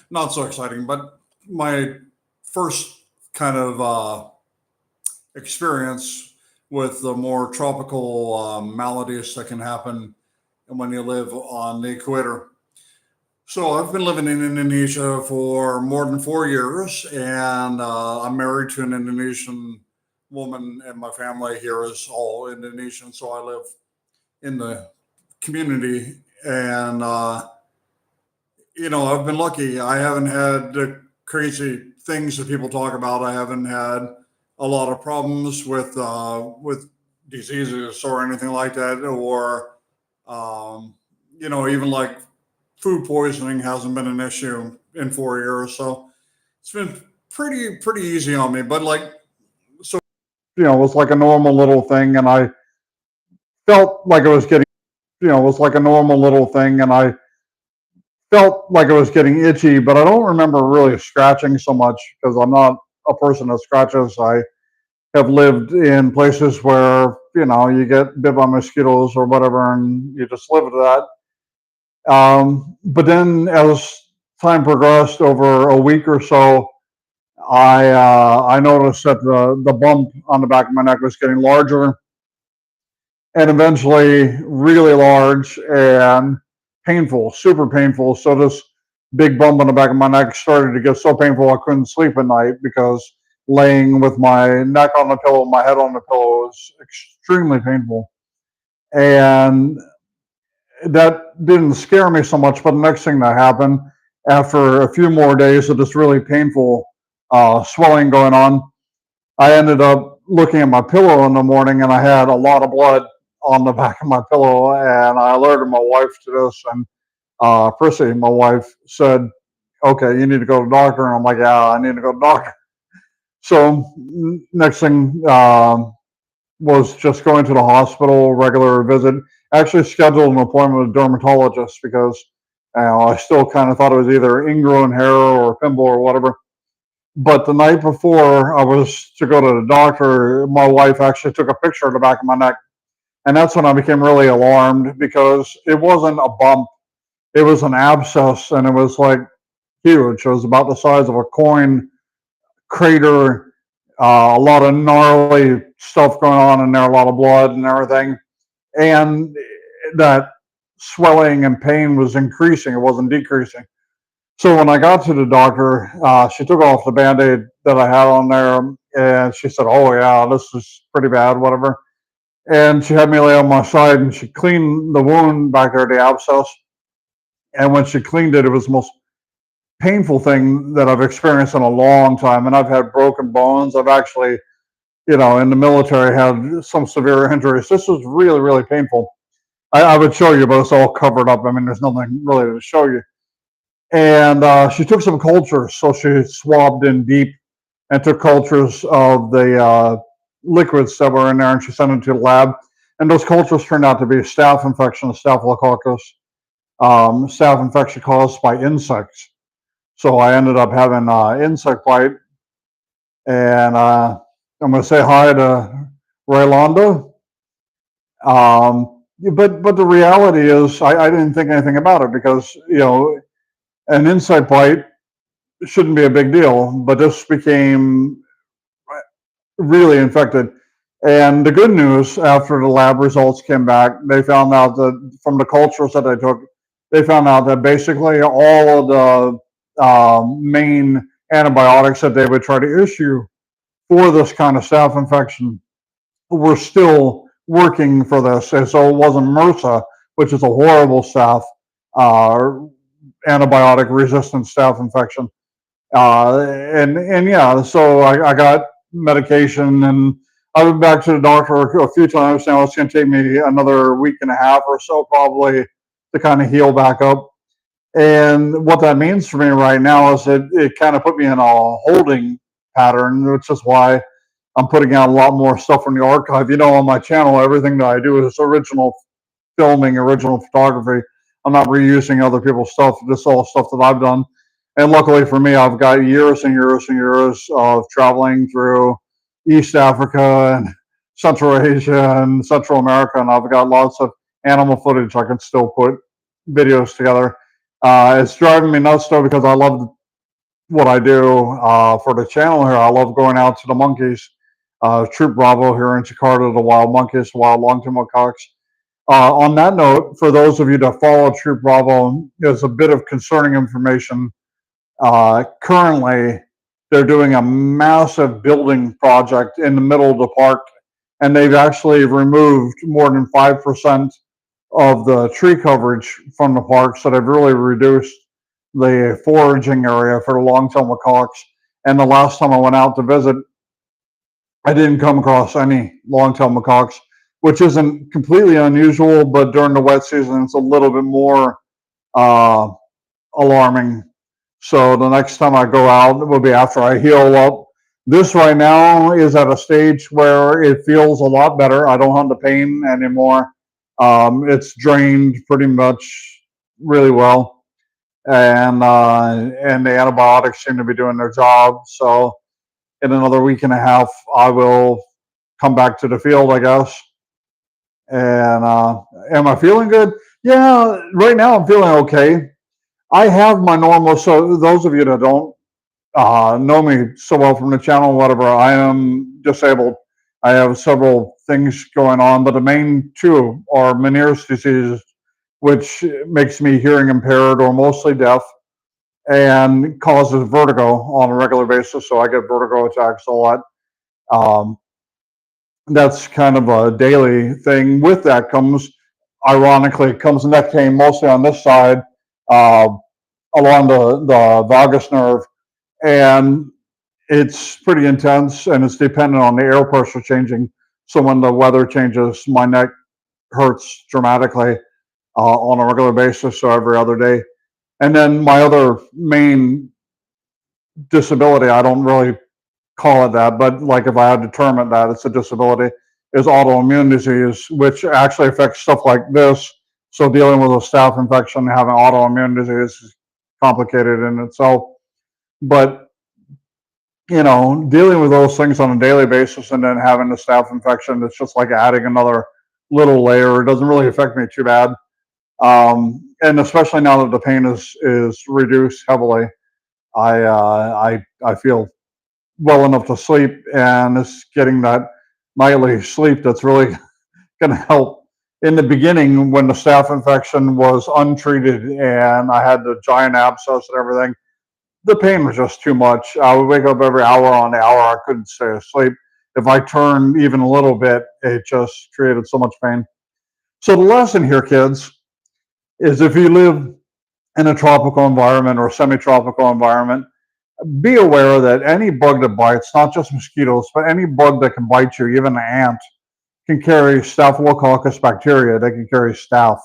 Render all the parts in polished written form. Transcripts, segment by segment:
not so exciting, but my first kind of experience with the more tropical maladies that can happen when you live on the equator. So I've been living in Indonesia for more than 4 years, and I'm married to an Indonesian woman, and my family here is all Indonesian. So I live in the community, and I've been lucky. I haven't had the crazy things that people talk about. I haven't had a lot of problems with diseases or anything like that, or um, even like food poisoning hasn't been an issue in 4 years. So it's been pretty easy on me. But like, so it was like a normal little thing, and I felt like it was getting, it was like a normal little thing, and I felt like it was getting itchy, but I don't remember really scratching so much because I'm not a person that scratches. I have lived in places where you get bit by mosquitoes or whatever, and you just live with that. But then, as time progressed, over a week or so, I noticed that the bump on the back of my neck was getting larger, and eventually really large and painful, super painful. So this big bump on the back of my neck started to get so painful I couldn't sleep at night because laying with my neck on the pillow, my head on the pillow was extremely painful. And that didn't scare me so much, but the next thing that happened after a few more days of this really painful swelling going on, I ended up looking at my pillow in the morning and I had a lot of blood on the back of my pillow. And I alerted my wife to this. And Prissy, my wife, said, "Okay, you need to go to the doctor." And I'm like, "Yeah, I need to go to the doctor." So, next thing was just going to the hospital, regular visit. Actually, scheduled an appointment with a dermatologist because I still kind of thought it was either ingrown hair or pimple or whatever. But the night before I was to go to the doctor, my wife actually took a picture of the back of my neck. And that's when I became really alarmed because it wasn't a bump, it was an abscess, and it was like huge. It was about the size of a coin, crater, a lot of gnarly stuff going on in there, a lot of blood and everything. And that swelling and pain was increasing, it wasn't decreasing. So when I got to the doctor, she took off the band-aid that I had on there, and she said, "Oh yeah, this is pretty bad, whatever." And she had me lay on my side, and she cleaned the wound back there, the abscess. And when she cleaned it, it was the most painful thing that I've experienced in a long time. And I've had broken bones. I've actually, in the military, had some severe injuries. This was really, really painful. I would show you, but it's all covered up. I mean, there's nothing really to show you. And she took some cultures. So she swabbed in deep and took cultures of the liquids that were in there, and she sent them to the lab. And those cultures turned out to be a staph infection, a staphylococcus, staph infection caused by insects. So I ended up having insect bite, and I'm going to say hi to Raylonda. But the reality is, I didn't think anything about it because an insect bite shouldn't be a big deal, but this became really infected. And the good news, after the lab results came back, they found out that from the cultures that they took, they found out that basically all of the main antibiotics that they would try to issue for this kind of staph infection were still working for this. And so it wasn't MRSA, which is a horrible staph, uh, antibiotic resistant staph infection. And yeah, so I got medication, and I've been back to the doctor a few times now. It's going to take me another week and a half or so probably to kind of heal back up. And what that means for me right now is it kind of put me in a holding pattern, which is why I'm putting out a lot more stuff from the archive. On my channel, everything that I do is original filming, original photography. I'm not reusing other people's stuff. This is all stuff that I've done. And luckily for me, I've got years and years and years of traveling through East Africa and Central Asia and Central America, and I've got lots of animal footage I can still put videos together. It's driving me nuts though because I love what I do for the channel here. I love going out to the monkeys. Troop Bravo here in Jakarta, the wild monkeys, wild long-tailed macaques. On that note, for those of you that follow Troop Bravo, there's a bit of concerning information. Currently, they're doing a massive building project in the middle of the park, and they've actually removed more than 5% of the tree coverage from the park, so they've really reduced the foraging area for the long-tailed macaques. And the last time I went out to visit, I didn't come across any long-tailed macaques, which isn't completely unusual, but during the wet season, it's a little bit more uh, alarming. So the next time I go out, it will be after I heal up. This right now is at a stage where it feels a lot better. I don't have the pain anymore. It's drained pretty much really well, and the antibiotics seem to be doing their job. So in another week and a half, I will come back to the field, I guess. And am I feeling good? Yeah, right now I'm feeling okay. I have my normal. So those of you that don't know me so well from the channel, whatever, I am disabled. I have several things going on, but the main two are Meniere's disease, which makes me hearing impaired or mostly deaf, and causes vertigo on a regular basis. So I get vertigo attacks a lot. Um, that's kind of a daily thing. With that comes, ironically, comes neck pain, mostly on this side, uh, along the vagus nerve, and it's pretty intense, and it's dependent on the air pressure changing. So when the weather changes, my neck hurts dramatically on a regular basis, so every other day. And then my other main disability, I don't really call it that, but like if I had to term it that, it's a disability, is autoimmune disease, which actually affects stuff like this. So dealing with a staph infection, having autoimmune disease is complicated in itself. But dealing with those things on a daily basis and then having the staph infection, it's just like adding another little layer. It doesn't really affect me too bad. And especially now that the pain is reduced heavily, I feel well enough to sleep, and it's getting that nightly sleep that's really going to help. In the beginning, when the staph infection was untreated and I had the giant abscess and everything, the pain was just too much. I would wake up every hour on the hour. I couldn't stay asleep. If I turned even a little bit, it just created so much pain. So the lesson here, kids, is if you live in a tropical environment or semi-tropical environment, be aware that any bug that bites, not just mosquitoes, but any bug that can bite you, even an ant, can carry Staphylococcus bacteria. They can carry staph.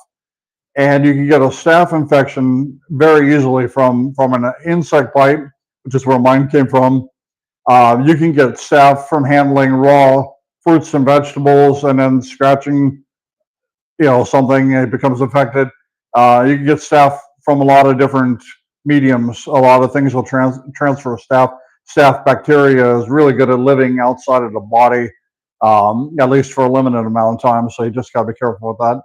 And you can get a staph infection very easily from an insect bite, which is where mine came from. You can get staph from handling raw fruits and vegetables, and then scratching, something, it becomes infected. You can get staph from a lot of different mediums. A lot of things will transfer staph. Staph bacteria is really good at living outside of the body, at least for a limited amount of time. So you just got to be careful with that.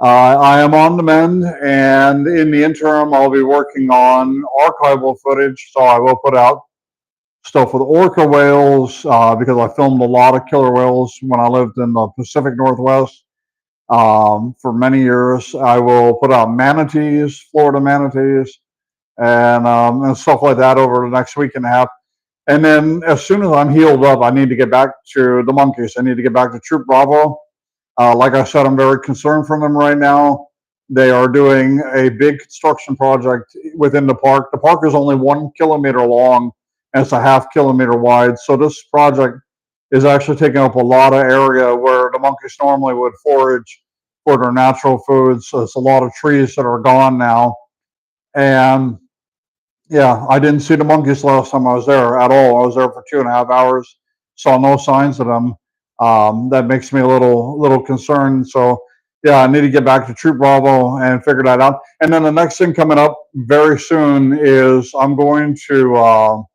I am on the mend, and in the interim, I'll be working on archival footage. So I will put out stuff with orca whales because I filmed a lot of killer whales when I lived in the Pacific Northwest for many years. I will put out manatees, Florida manatees, and stuff like that over the next week and a half. And then as soon as I'm healed up, I need to get back to the monkeys. I need to get back to Troop Bravo. Like I said, I'm very concerned for them right now. They are doing a big construction project within the park. The park is only 1 kilometer long, and it's a ½ kilometer wide. So this project is actually taking up a lot of area where the monkeys normally would forage for their natural foods. So it's a lot of trees that are gone now. And yeah, I didn't see the monkeys last time I was there at all. I was there for 2.5 hours, saw no signs of them. That makes me a little concerned. So yeah, I need to get back to Troop Bravo and figure that out. And then the next thing coming up very soon is I'm going to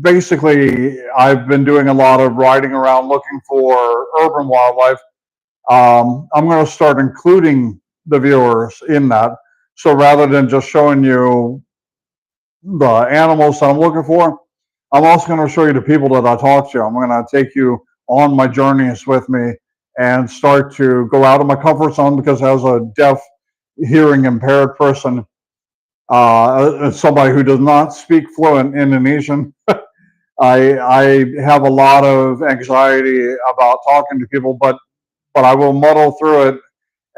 basically, I've been doing a lot of riding around looking for urban wildlife. I'm going to start including the viewers in that. So rather than just showing you the animals that I'm looking for, I'm also going to show you the people that I talk to. I'm going to take you on my journeys with me and start to go out of my comfort zone, because as a deaf, hearing impaired person, as somebody who does not speak fluent Indonesian, I have a lot of anxiety about talking to people, but I will muddle through it,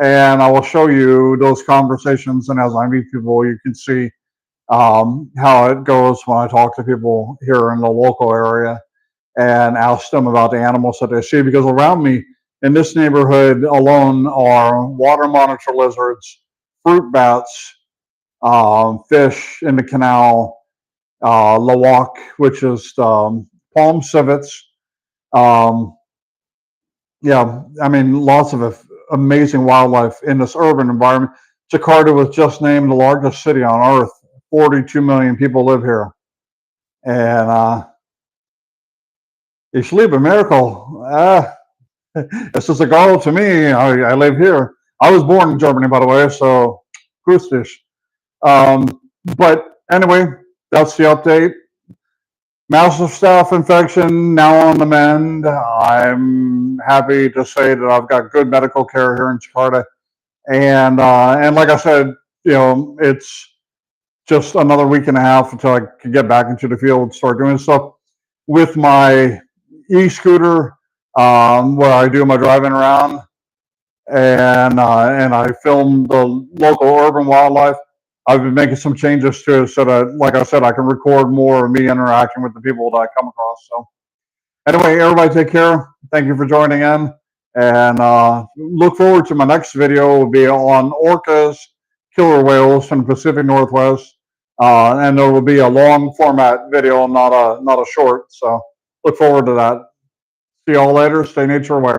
and I will show you those conversations. And as I meet people, you can see how it goes when I talk to people here in the local area and ask them about the animals that they see. Because around me in this neighborhood alone are water monitor lizards, fruit bats, fish in the canal, lawak, which is palm civets. Um, yeah, I mean, lots of amazing wildlife in this urban environment. Jakarta was just named the largest city on earth. 42 million people live here. And ich liebe miracle. This is a girl to me. I live here. I was born in Germany, by the way, so grüß dich. But anyway, that's the update. Massive staph infection now on the mend. I'm happy to say that I've got good medical care here in Jakarta, and like I said, it's just another week and a half until I can get back into the field and start doing stuff with my e-scooter, where I do my driving around, and I film the local urban wildlife. I've been making some changes to it so that, like I said, I can record more of me interacting with the people that I come across. So anyway, everybody take care. Thank you for joining in, and look forward to my next video. It will be on orcas, killer whales from the Pacific Northwest, and there will be a long format video, not a short. So look forward to that. See y'all later. Stay nature aware.